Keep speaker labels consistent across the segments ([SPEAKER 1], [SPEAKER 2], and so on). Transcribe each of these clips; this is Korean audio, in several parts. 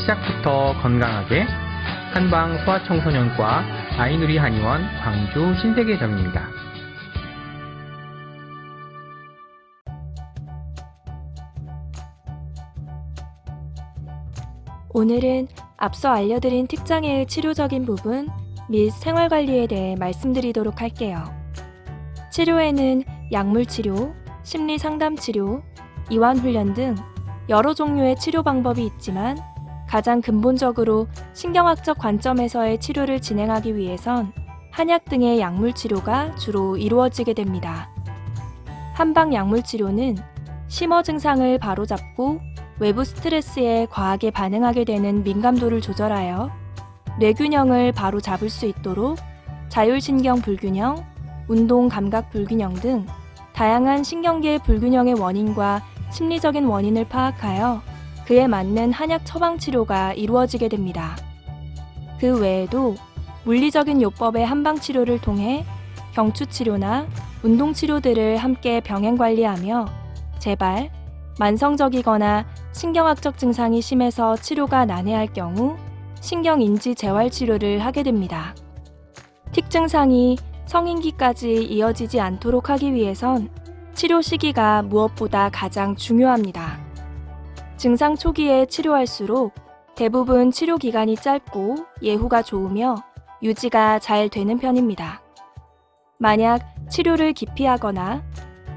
[SPEAKER 1] 시작부터 건강하게 한방 소아청소년과 아이누리 한의원 광주 신세계점입니다.
[SPEAKER 2] 오늘은 앞서 알려드린 특장애의 치료적인 부분 및 생활관리에 대해 말씀드리도록 할게요. 치료에는 약물치료, 심리상담치료, 이완훈련 등 여러 종류의 치료 방법이 있지만 가장 근본적으로 신경학적 관점에서의 치료를 진행하기 위해선 한약 등의 약물치료가 주로 이루어지게 됩니다. 한방 약물치료는 심어 증상을 바로잡고 외부 스트레스에 과하게 반응하게 되는 민감도를 조절하여 뇌균형을 바로 잡을 수 있도록 자율신경 불균형, 운동 감각 불균형 등 다양한 신경계 불균형의 원인과 심리적인 원인을 파악하여 그에 맞는 한약 처방 치료가 이루어지게 됩니다. 그 외에도 물리적인 요법의 한방 치료를 통해 경추 치료나 운동 치료들을 함께 병행 관리하며 재발, 만성적이거나 신경학적 증상이 심해서 치료가 난해할 경우 신경인지 재활 치료를 하게 됩니다. 틱 증상이 성인기까지 이어지지 않도록 하기 위해선 치료 시기가 무엇보다 가장 중요합니다. 증상 초기에 치료할수록 대부분 치료 기간이 짧고 예후가 좋으며 유지가 잘 되는 편입니다. 만약 치료를 기피하거나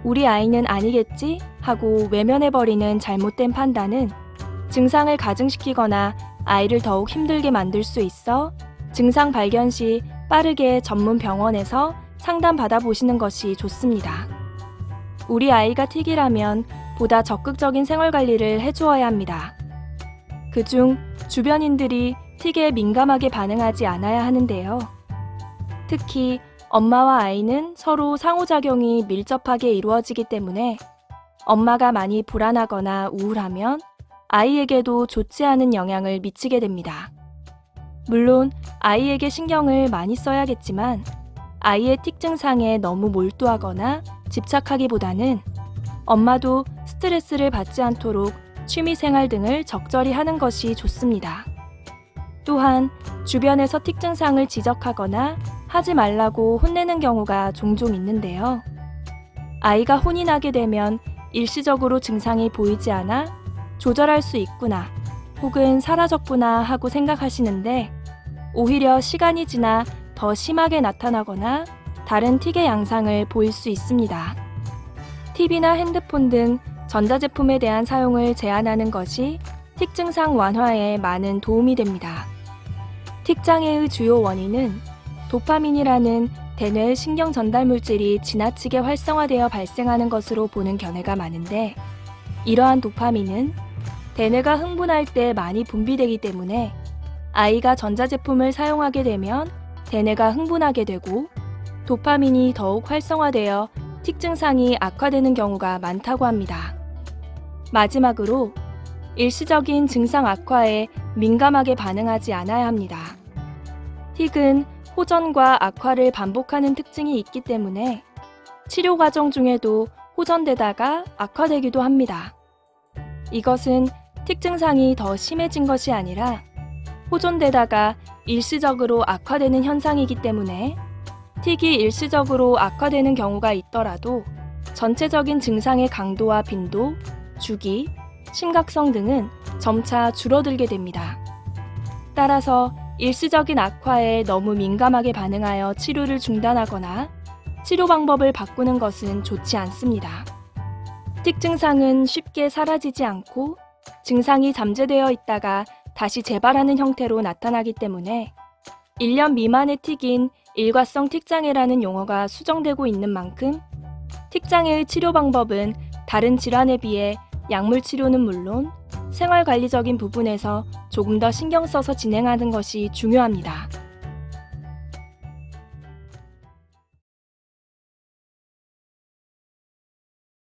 [SPEAKER 2] 우리 아이는 아니겠지 하고 외면해버리는 잘못된 판단은 증상을 가중시키거나 아이를 더욱 힘들게 만들 수 있어 증상 발견 시 빠르게 전문 병원에서 상담받아 보시는 것이 좋습니다. 우리 아이가 틱이라면 보다 적극적인 생활관리를 해주어야 합니다. 그중 주변인들이 틱에 민감하게 반응하지 않아야 하는데요. 특히 엄마와 아이는 서로 상호작용이 밀접하게 이루어지기 때문에 엄마가 많이 불안하거나 우울하면 아이에게도 좋지 않은 영향을 미치게 됩니다. 물론 아이에게 신경을 많이 써야겠지만 아이의 틱 증상에 너무 몰두하거나 집착하기보다는 엄마도 스트레스를 받지 않도록 취미생활 등을 적절히 하는 것이 좋습니다. 또한 주변에서 틱 증상을 지적하거나 하지 말라고 혼내는 경우가 종종 있는데요. 아이가 혼이 나게 되면 일시적으로 증상이 보이지 않아 조절할 수 있구나 혹은 사라졌구나 하고 생각하시는데 오히려 시간이 지나 더 심하게 나타나거나 다른 틱의 양상을 보일 수 있습니다. TV나 핸드폰 등 전자제품에 대한 사용을 제한하는 것이 틱 증상 완화에 많은 도움이 됩니다. 틱 장애의 주요 원인은 도파민이라는 대뇌의 신경 전달 물질이 지나치게 활성화되어 발생하는 것으로 보는 견해가 많은데 이러한 도파민은 대뇌가 흥분할 때 많이 분비되기 때문에 아이가 전자제품을 사용하게 되면 대뇌가 흥분하게 되고 도파민이 더욱 활성화되어 틱 증상이 악화되는 경우가 많다고 합니다. 마지막으로 일시적인 증상 악화에 민감하게 반응하지 않아야 합니다. 틱은 호전과 악화를 반복하는 특징이 있기 때문에 치료 과정 중에도 호전되다가 악화되기도 합니다. 이것은 틱 증상이 더 심해진 것이 아니라 호전되다가 일시적으로 악화되는 현상이기 때문에 틱이 일시적으로 악화되는 경우가 있더라도 전체적인 증상의 강도와 빈도, 주기, 심각성 등은 점차 줄어들게 됩니다. 따라서 일시적인 악화에 너무 민감하게 반응하여 치료를 중단하거나 치료 방법을 바꾸는 것은 좋지 않습니다. 틱 증상은 쉽게 사라지지 않고 증상이 잠재되어 있다가 다시 재발하는 형태로 나타나기 때문에 1년 미만의 틱인 일과성 틱장애라는 용어가 수정되고 있는 만큼 틱장애의 치료 방법은 다른 질환에 비해 약물 치료는 물론 생활관리적인 부분에서 조금 더 신경 써서 진행하는 것이 중요합니다.